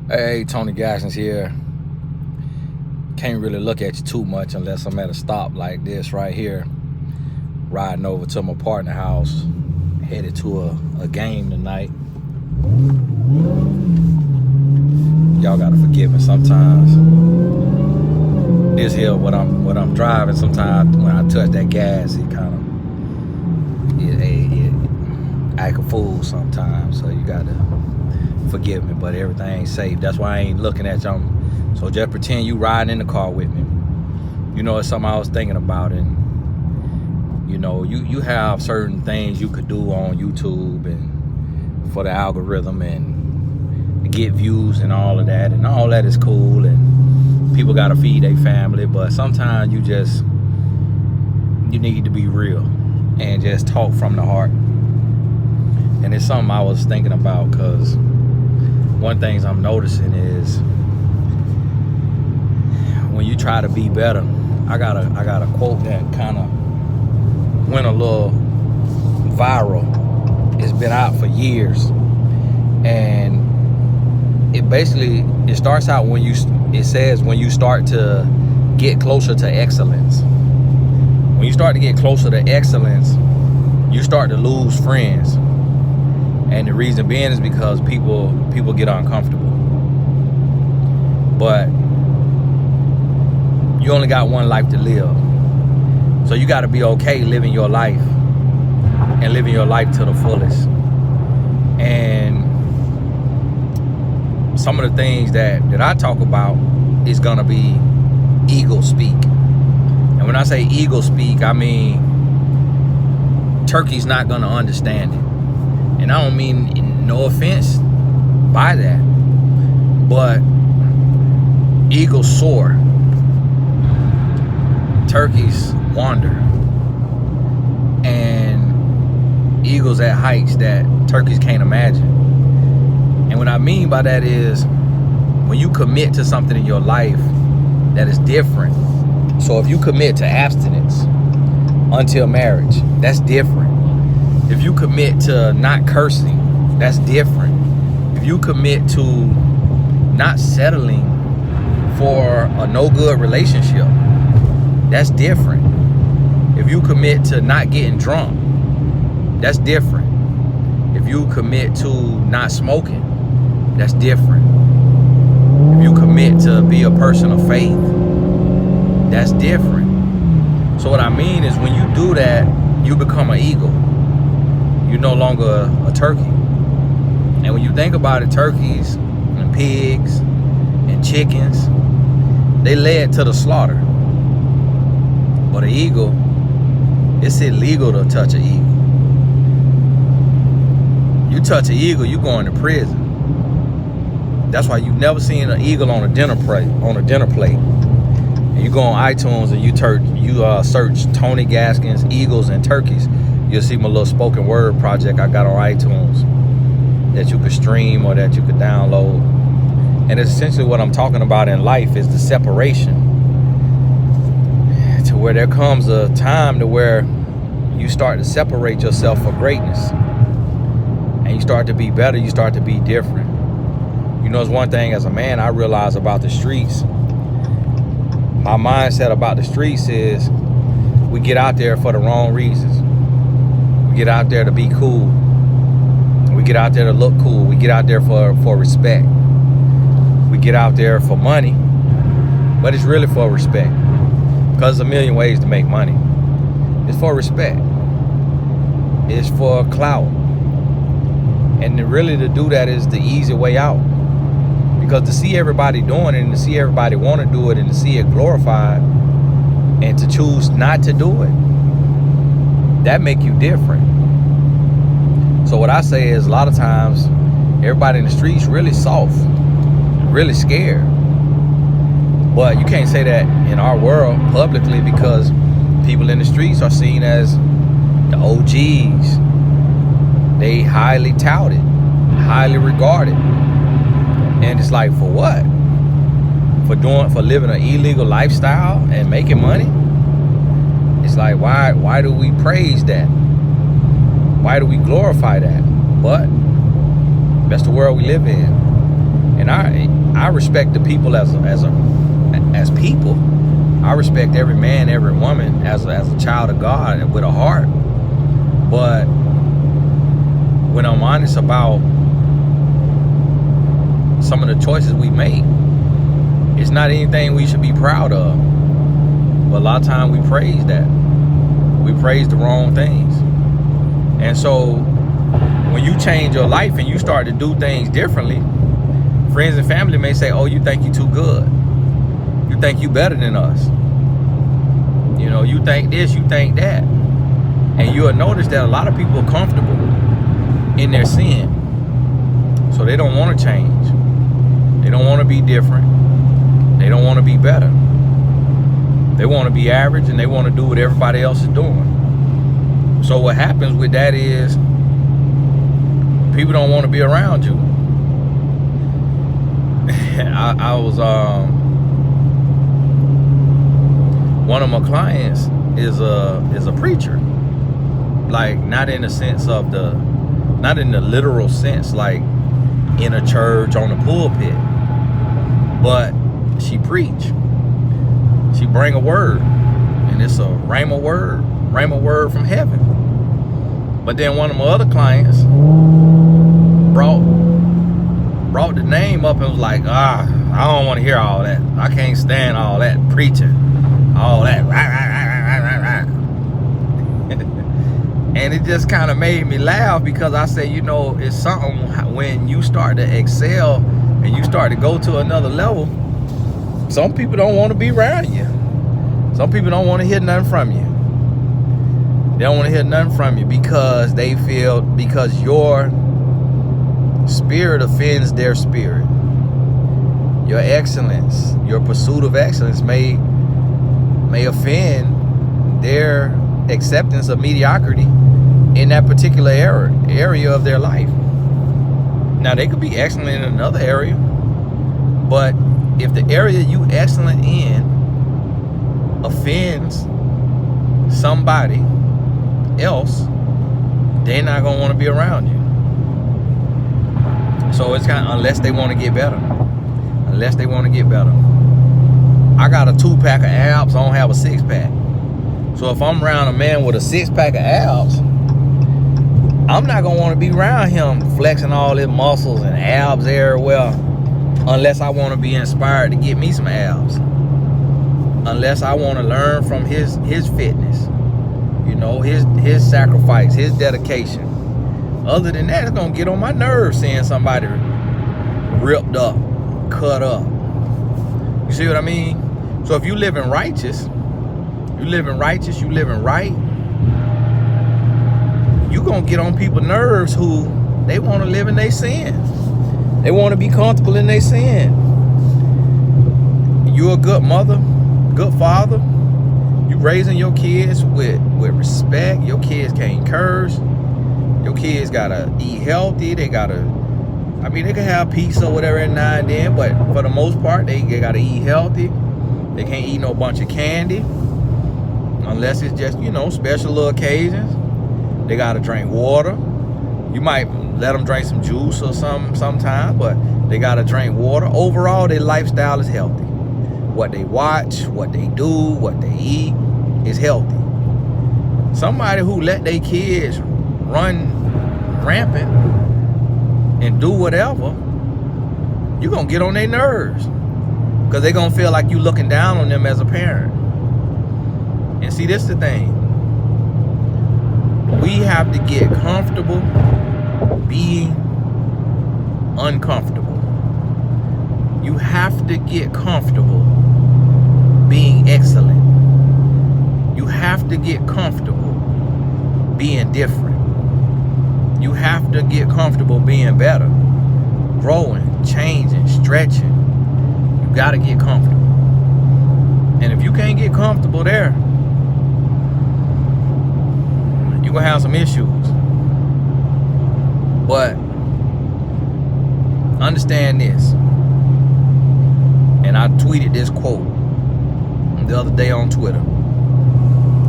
Hey, Tony Gaskins here. Can't really look at you too much unless I'm at a stop like this right here. Riding over to my partner's house, headed to a game tonight. Y'all gotta forgive me sometimes. This here, what I'm driving, sometimes when I touch that gas, it kind of act a fool sometimes. So you gotta forgive me, but everything's safe. That's why I ain't looking at y'all. So just pretend you riding in the car with me. You know, it's something I was thinking about, and you know, you have certain things you could do on YouTube and for the algorithm and to get views and all of that, and all that is cool, and people gotta feed their family, but sometimes you need to be real and just talk from the heart. And it's something I was thinking about, because one thing I'm noticing is when you try to be better, I got a quote that kind of went a little viral. It's been out for years, and it starts out it says when you start to get closer to excellence. When you start to get closer to excellence, you start to lose friends. And the reason being is because people get uncomfortable. But you only got one life to live. So you got to be okay living your life and living your life to the fullest. And some of the things that I talk about is going to be ego speak. And when I say ego speak, I mean Turkey's not going to understand it. And I don't mean no offense by that, but eagles soar, turkeys wander, and eagles at heights that turkeys can't imagine. And what I mean by that is when you commit to something in your life that is different. So if you commit to abstinence until marriage, that's different. If you commit to not cursing, that's different. If you commit to not settling for a no good relationship, that's different. If you commit to not getting drunk, that's different. If you commit to not smoking, that's different. If you commit to be a person of faith, that's different. So what I mean is when you do that, you become an eagle. You're no longer a turkey. And when you think about it, turkeys and pigs and chickens, they led to the slaughter. But an eagle, it's illegal to touch an eagle. You touch an eagle, you going to prison. That's why you've never seen an eagle on a dinner plate. And you go on iTunes and you search Tony Gaskins, eagles and turkeys. You'll see my little spoken word project I got on iTunes that you could stream or that you could download. And essentially what I'm talking about in life is the separation, to where there comes a time to where you start to separate yourself for greatness, and you start to be better, you start to be different. You know, it's one thing as a man I realize about the streets. My mindset about the streets is we get out there for the wrong reasons. We get out there to be cool. We get out there to look cool. We get out there for respect. We get out there for money, but it's really for respect, because there's a million ways to make money. It's for respect. It's for clout. And really to do that is the easy way out, because to see everybody doing it and to see everybody want to do it and to see it glorified and to choose not to do it, that make you different. So what I say is a lot of times everybody in the streets really soft, really scared. But you can't say that in our world publicly, because people in the streets are seen as the OGs. They highly touted, highly regarded. And it's like, for what? For living an illegal lifestyle and making money? It's like, why do we praise that? Why do we glorify that? But that's the world we live in. And I respect the people as people. I respect every man, every woman as a child of God and with a heart. But when I'm honest about some of the choices we make, it's not anything we should be proud of. But a lot of times we praise that. We praise the wrong things. And so when you change your life and you start to do things differently, friends and family may say, oh, you think you too good. You think you better than us. You know, you think this, you think that. And you'll notice that a lot of people are comfortable in their sin. So they don't want to change. They don't want to be different. They don't want to be better. They want to be average, and they want to do what everybody else is doing. So what happens with that is people don't want to be around you. I was one of my clients is a preacher. Like, not in the sense of not in the literal sense, like in a church on a pulpit, but she preach. She bring a word, and it's a rhema word from heaven. But then one of my other clients brought the name up and was like, I don't want to hear all that. I can't stand all that preaching, all that. And it just kind of made me laugh, because I said, you know, it's something when you start to excel and you start to go to another level. Some people don't want to be around you. Some people don't want to hear nothing from you. They don't want to hear nothing from you because they feel, because your spirit offends their spirit. Your excellence, your pursuit of excellence may offend their acceptance of mediocrity in that particular area of their life. Now, they could be excellent in another area, but if the area you excellent in offends somebody else, they're not gonna want to be around you. So it's kind of, unless they want to get better. Unless they want to get better. I got a 2-pack of abs, I don't have a 6-pack. So if I'm around a man with a 6-pack of abs, I'm not gonna want to be around him flexing all his muscles and abs everywhere, unless I want to be inspired to get me some abs. Unless I want to learn from his fitness, you know, his sacrifice, his dedication. Other than that, it's gonna get on my nerves seeing somebody ripped up, cut up. You see what I mean? So if you living righteous, you living right, you gonna get on people's nerves who they want to live in their sin. They want to be comfortable in their sin. You're a good mother, good father. You raising your kids with respect. Your kids can't curse. Your kids gotta eat healthy. They can have pizza or whatever every now and then, but for the most part, they gotta eat healthy. They can't eat no bunch of candy, unless it's just, you know, special little occasions. They gotta drink water. You might let them drink some juice or something sometime, but they gotta drink water. Overall, their lifestyle is healthy. What they watch, what they do, what they eat is healthy. Somebody who let their kids run rampant and do whatever, you're gonna get on their nerves, because they're gonna feel like you looking down on them as a parent. And see, this is the thing. We have to get comfortable being uncomfortable. You have to get comfortable being excellent. You have to get comfortable being different. You have to get comfortable being better, growing, changing, stretching. You got to get comfortable. And if you can't get comfortable there, you're going to have some issues. But understand this. And I tweeted this quote the other day on Twitter.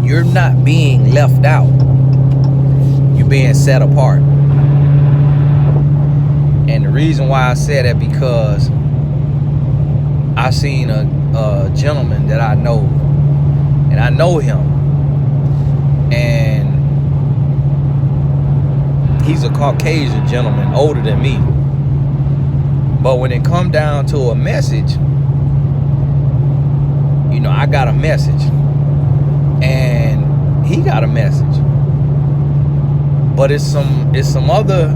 You're not being left out. You're being set apart. And the reason why I said that, because I seen a gentleman that I know, and I know him, and he's a Caucasian gentleman, older than me. But when it come down to a message, you know, I got a message, and he got a message. But it's some other,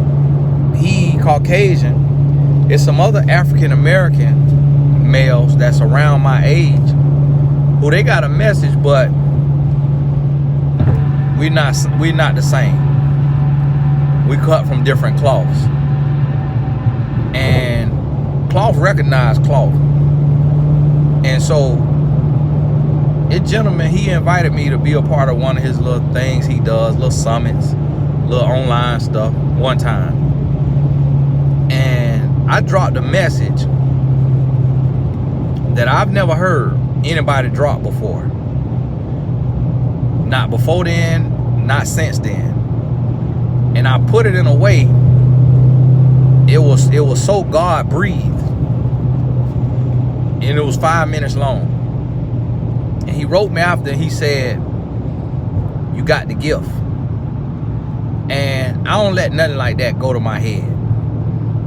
he Caucasian, it's some other African American males that's around my age who they got a message, but we're not the same. We cut from different cloths, and cloth recognize cloth. And so this gentleman, he invited me to be a part of one of his little things he does, little summits, little online stuff one time. And I dropped a message that I've never heard anybody drop before. Not before then, not since then. And I put it in a way, it was so God breathed. And it was 5 minutes long. And he wrote me after, and he said, "You got the gift." And I don't let nothing like that go to my head.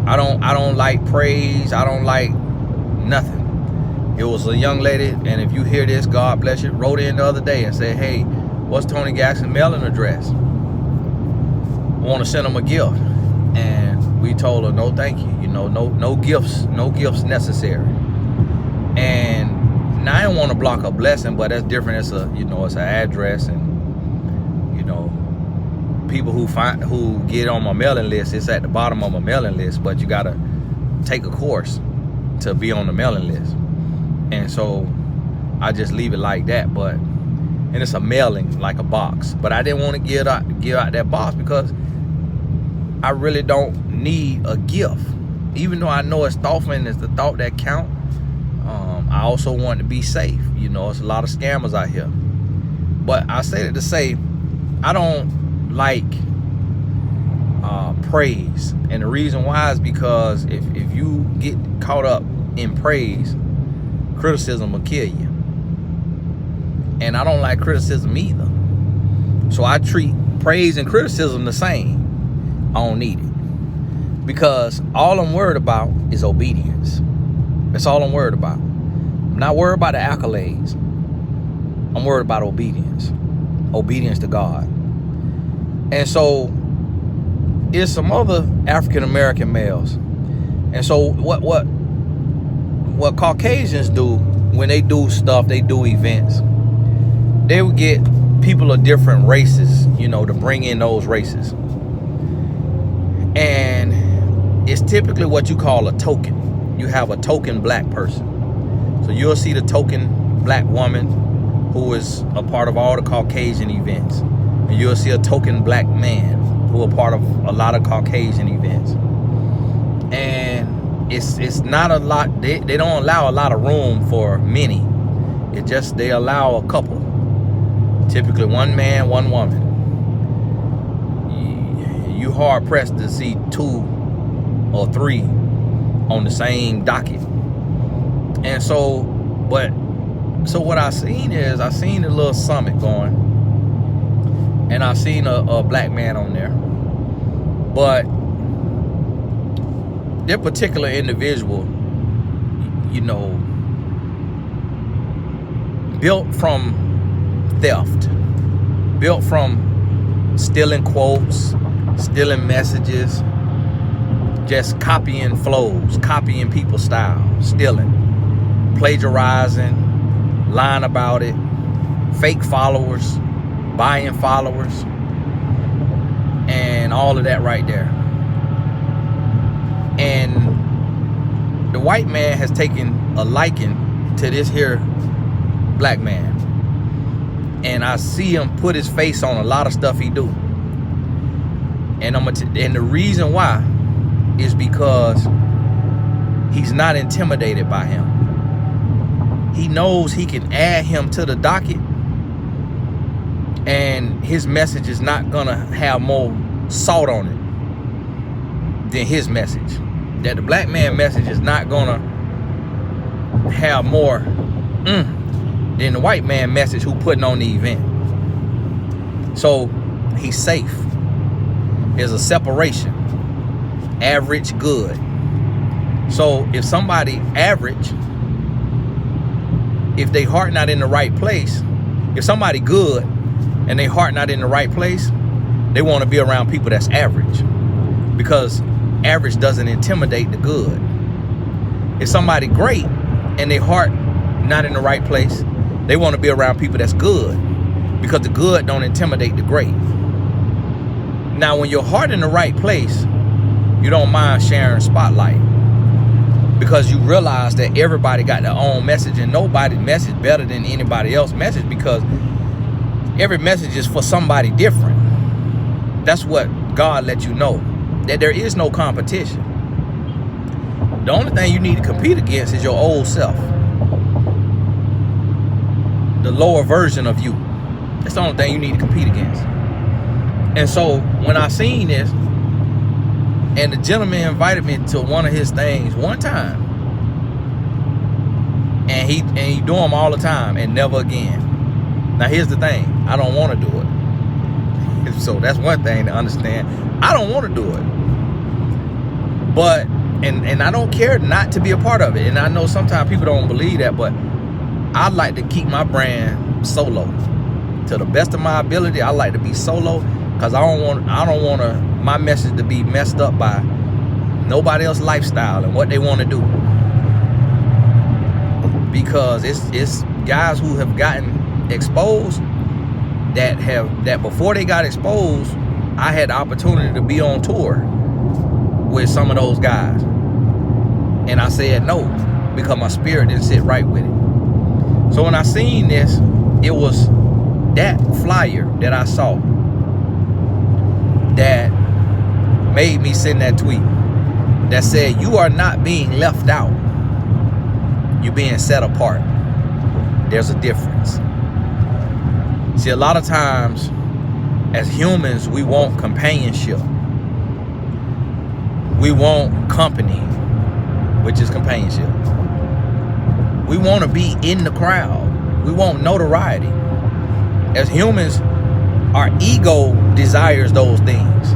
I don't like praise. I don't like nothing. It was a young lady, and if you hear this, God bless you, wrote in the other day and said, "Hey, what's Tony Jackson mailing address? I want to send him a gift." And we told her, "No, thank you. You know, no gifts necessary." And now I don't want to block a blessing, but that's different. It's it's an address, and people who get on my mailing list, it's at the bottom of my mailing list, but you gotta take a course to be on the mailing list. And so I just leave it like that. And it's a mailing, like a box. But I didn't want to give out that box because I really don't need a gift. Even though I know it's thoughtful and it's the thought that count, I also want to be safe. It's a lot of scammers out here. But I say that to say, I don't like praise. And the reason why is because if you get caught up in praise, criticism will kill you. And I don't like criticism either. So I treat praise and criticism the same. I don't need it. Because all I'm worried about is obedience. That's all I'm worried about. I'm not worried about the accolades. I'm worried about obedience. Obedience to God. And so there's some other African American males. And so what Caucasians do when they do stuff, they do events, they would get people of different races, to bring in those races. And it's typically what you call a token. You have a token black person. So you'll see the token black woman who is a part of all the Caucasian events. And you'll see a token black man who are part of a lot of Caucasian events. And it's not a lot, they don't allow a lot of room for many. It just, they allow a couple. Typically one man, one woman. You hard pressed to see 2 or 3 on the same docket. And so what I seen is, I seen a little summit going, and I seen a black man on there. But their particular individual, built from theft, built from stealing quotes, stealing messages, just copying flows, copying people's style, stealing, plagiarizing, lying about it, fake followers, buying followers, and all of that right there. And the white man has taken a liking to this here black man. And I see him put his face on a lot of stuff he do. And and the reason why is because he's not intimidated by him. He knows he can add him to the docket, and his message is not gonna have more salt on it than his message. that the black man message is not gonna have more than the white man message who putting on the event. So he's safe. There's a separation. Average, good. So if somebody average, if they heart not in the right place, if somebody good and they heart not in the right place, they want to be around people that's average, because average doesn't intimidate the good. If somebody great and they heart not in the right place, they want to be around people that's good, because the good don't intimidate the great. Now, when your heart in the right place, you don't mind sharing spotlight, because you realize that everybody got their own message, and nobody's message better than anybody else's message, because every message is for somebody different. That's what God let you know, that there is no competition. The only thing you need to compete against is your old self, the lower version of you. That's the only thing you need to compete against. And so when I seen this, and the gentleman invited me to one of his things one time, and he do them all the time and never again. Now here's the thing, I don't want to do it. So that's one thing to understand. I don't want to do it, but and I don't care not to be a part of it. And I know sometimes people don't believe that, but I like to keep my brand solo to the best of my ability. I like to be solo, because I don't want my message to be messed up by nobody else's lifestyle and what they want to do, because it's guys who have gotten exposed that before they got exposed, I had the opportunity to be on tour with some of those guys, and I said no, because my spirit didn't sit right with it. So when I seen this, it was that flyer that I saw that made me send that tweet that said, you are not being left out, you're being set apart. There's a difference. See, a lot of times as humans, we want companionship, we want company, which is companionship. We want to be in the crowd, we want notoriety. As humans, our ego desires those things,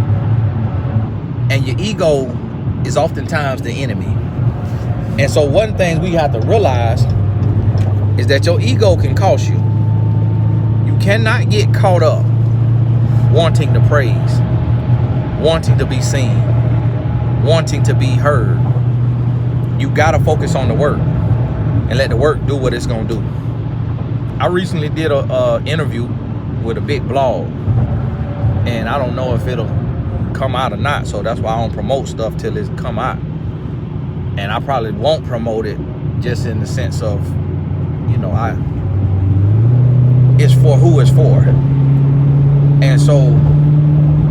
and your ego is oftentimes the enemy. And so one thing we have to realize is that your ego can cost you. You cannot get caught up wanting to praise, wanting to be seen, wanting to be heard. You gotta focus on the work and let the work do what it's gonna do. I recently did a interview with a big blog, and I don't know if it'll come out or not, so that's why I don't promote stuff till it's come out. And I probably won't promote it, just in the sense of, you know, it's for who it's for. And so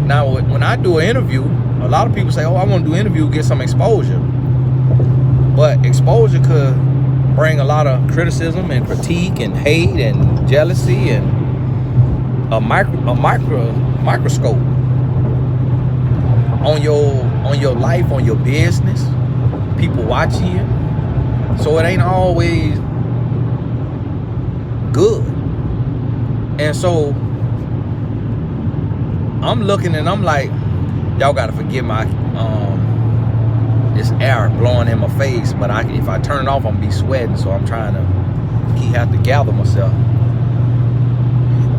now when I do an interview, a lot of people say, oh, I want to do an interview, get some exposure. But exposure could bring a lot of criticism and critique and hate and jealousy and a microscope on your life, on your business, people watching you. So it ain't always good. And so I'm looking and I'm like, y'all gotta forgive my this air blowing in my face, but if I turn it off, I'm gonna be sweating, so I'm trying to have to gather myself.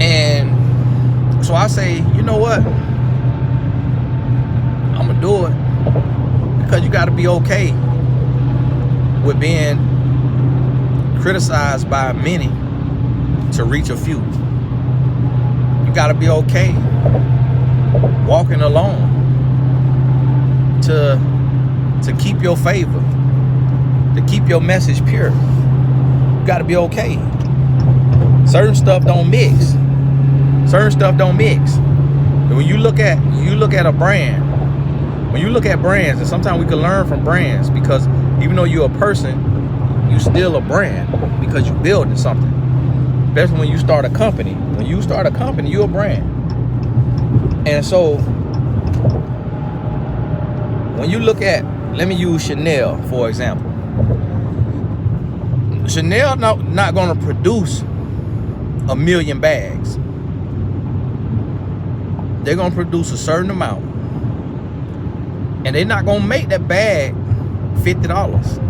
And so I say, you know what, I'm gonna do it, because you gotta be okay with being criticized by many to reach a few. You gotta be okay walking alone to keep your favor, to keep your message pure. You gotta be okay. Certain stuff don't mix. Certain stuff don't mix. And when you look at a brand, when you look at brands, and sometimes we can learn from brands, because even though you're a person, you still a brand, because you're building something. Especially when you start a company. When you start a company, you're a brand. And so when you look at let me use Chanel for example. Chanel not going to produce 1 million bags. They're going to produce a certain amount, and they're not going to make that bag $50.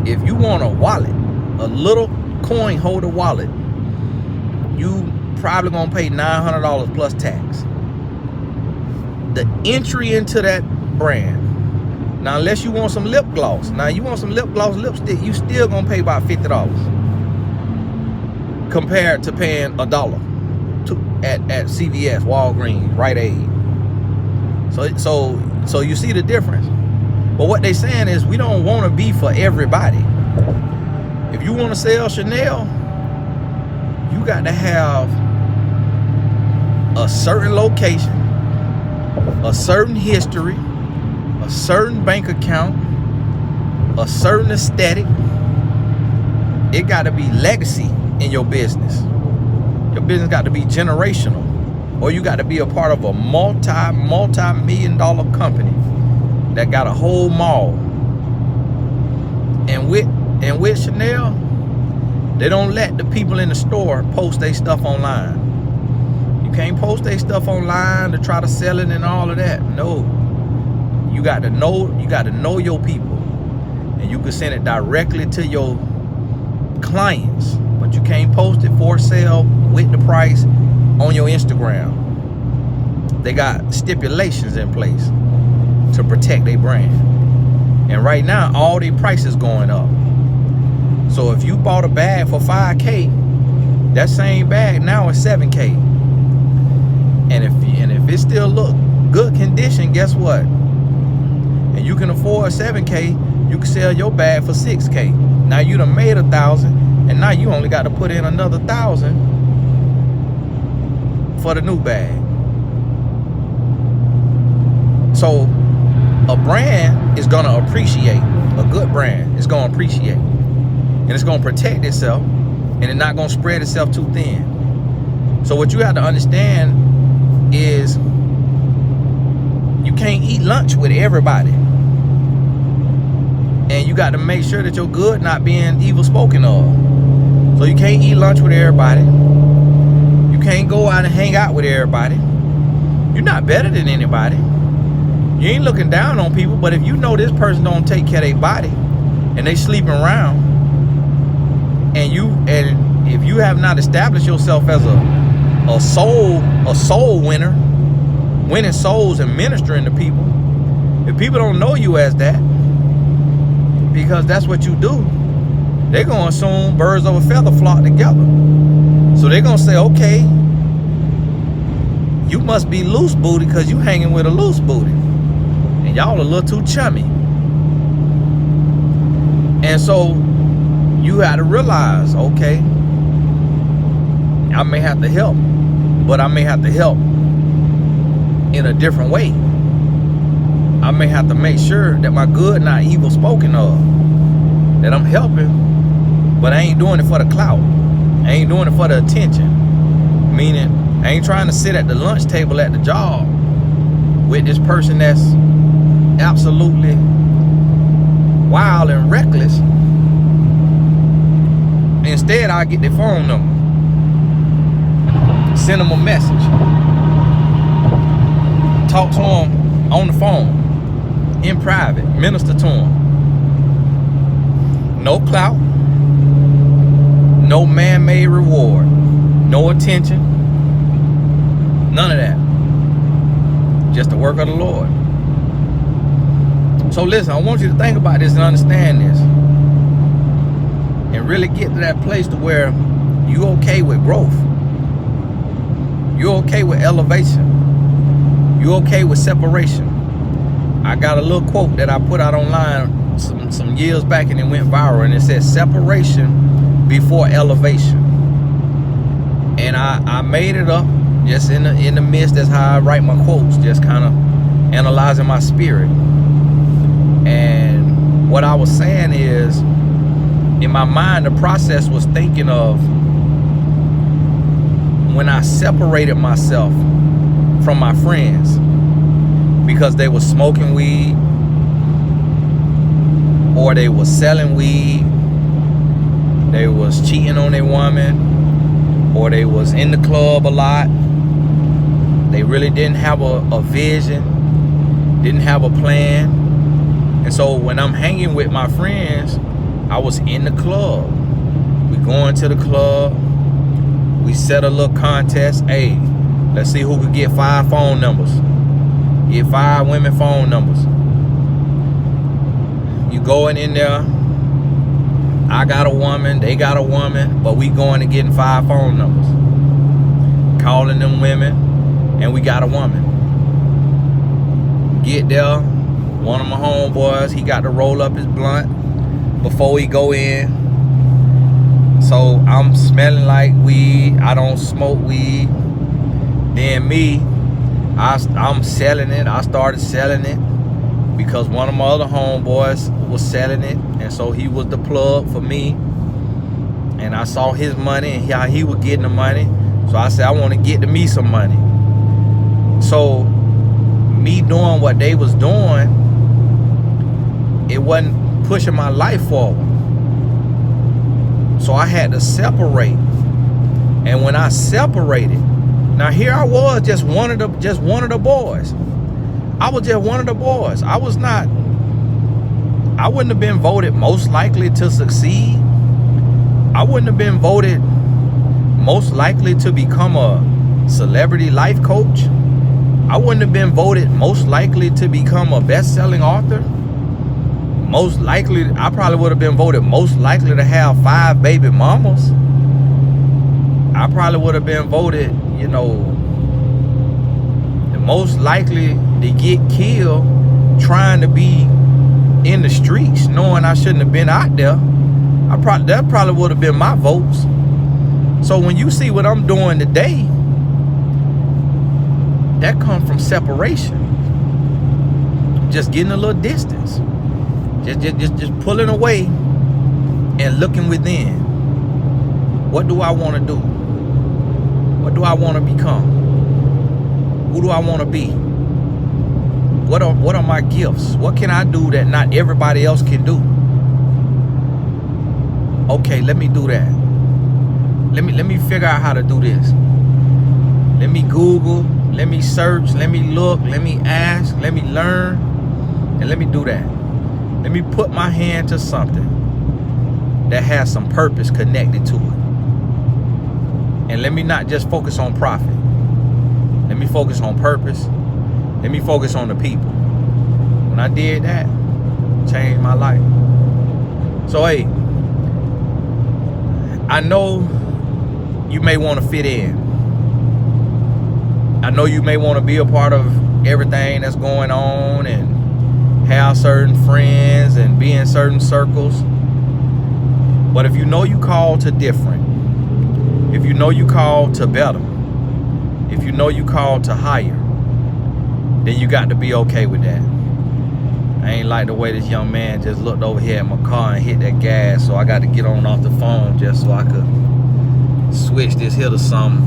If you want a wallet, a little coin holder wallet, you probably gonna pay $900 plus tax. The entry into that brand. Now, unless you want some lip gloss. Now, you want some lip gloss lipstick, you still gonna pay about $50 compared to paying $1 at CVS, Walgreens, Rite Aid. So you see the difference. But what they saying is we don't want to be for everybody. If you want to sell Chanel, you got to have a certain location, a certain history, a certain bank account, a certain aesthetic. It got to be legacy in your business. Your business got to be generational, or you got to be a part of a multi-million-dollar company that got a whole mall. And with Chanel, they don't let the people in the store post their stuff online. You can't post their stuff online to try to sell it and all of that. No. You got to know your people. And you can send it directly to your clients. But you can't post it for sale with the price on your Instagram. They got stipulations in place to protect their brand. And right now, all their prices going up. So if you bought a bag for $5K, that same bag now is $7K. And if it still look good condition, guess what? And you can afford $7K, you can sell your bag for $6K. Now you done made $1,000, and now you only got to put in another $1,000 for the new bag. So a brand is gonna appreciate. A good brand is gonna appreciate, and it's gonna protect itself, and it's not gonna spread itself too thin. So what you have to understand is you can't eat lunch with everybody, and you got to make sure that your good not being evil spoken of. So you can't eat lunch with everybody. You can't go out and hang out with everybody. You're not better than anybody. You ain't looking down on people, but if you know this person don't take care of their body and they sleeping around, and if you have not established yourself as a soul winner, winning souls and ministering to people, if people don't know you as that, because that's what you do, they're gonna assume birds of a feather flock together. So they're gonna say, okay, you must be loose booty because you hanging with a loose booty. And y'all a little too chummy. And so you got to realize, okay, I may have to help, but I may have to help in a different way. I may have to make sure that my good not evil spoken of. That I'm helping, but I ain't doing it for the clout. I ain't doing it for the attention. Meaning, I ain't trying to sit at the lunch table at the job with this person that's absolutely wild and reckless. Instead, I get their phone number, send them a message, talk to them on the phone, in private, minister to them. No clout, no man-made reward, no attention, none of that. Just the work of the Lord. So listen, I want you to think about this and understand this, and really get to that place to where you okay with growth. You're okay with elevation. You're okay with separation. I got a little quote that I put out online some years back, and it went viral, and it says separation before elevation. And I made it up just in the midst. That's how I write my quotes, just kind of analyzing my spirit. And what I was saying is, in my mind, the process was thinking of when I separated myself from my friends, because they were smoking weed, or they were selling weed, they was cheating on their woman, or they was in the club a lot. They really didn't have a vision, didn't have a plan. And so when I'm hanging with my friends, I was in the club. We going to the club. We set a little contest. Hey, let's see who could get 5 phone numbers. Get 5 women phone numbers. You going in there. I got a woman, they got a woman, but we going and getting 5 phone numbers. Calling them women, and we got a woman. Get there. One of my homeboys, he got to roll up his blunt before he go in. So I'm smelling like weed. I don't smoke weed. Then me, I'm selling it. I started selling it because one of my other homeboys was selling it, and so he was the plug for me. And I saw his money and how he was getting the money. So I said, I want to get to me some money. So me doing what they was doing, it wasn't pushing my life forward. So I had to separate. And when I separated, now here I was just one of the boys. I was just one of the boys. I wouldn't have been voted most likely to succeed. I wouldn't have been voted most likely to become a celebrity life coach. I wouldn't have been voted most likely to become a best-selling author. Most likely, I probably would have been voted most likely to have 5 baby mamas. I probably would have been voted, you know, the most likely to get killed trying to be in the streets, knowing I shouldn't have been out there. That probably would have been my votes. So when you see what I'm doing today, that comes from separation. Just getting a little distance. Just pulling away and looking within. What do I want to do? What do I want to become? Who do I want to be? What are my gifts? What can I do that not everybody else can do? Okay, let me do that. Let me figure out how to do this. Let me Google, let me search, let me look, let me ask, let me learn, and let me do that. Let me put my hand to something that has some purpose connected to it. And let me not just focus on profit. Let me focus on purpose. Let me focus on the people. When I did that, it changed my life. So hey, I know you may want to fit in. I know you may want to be a part of everything that's going on and have certain friends and be in certain circles. But if you know you called to different, if you know you called to better, if you know you called to higher, then you got to be okay with that. I ain't like the way this young man just looked over here at my car and hit that gas, so I got to get on off the phone just so I could switch this here to something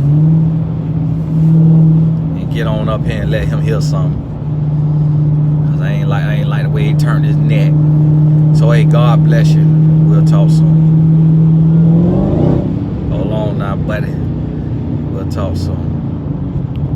and get on up here and let him hear something. Cause I ain't like the way he turned his neck. So hey, God bless you. We'll talk soon. Hold on now, buddy. We'll talk soon.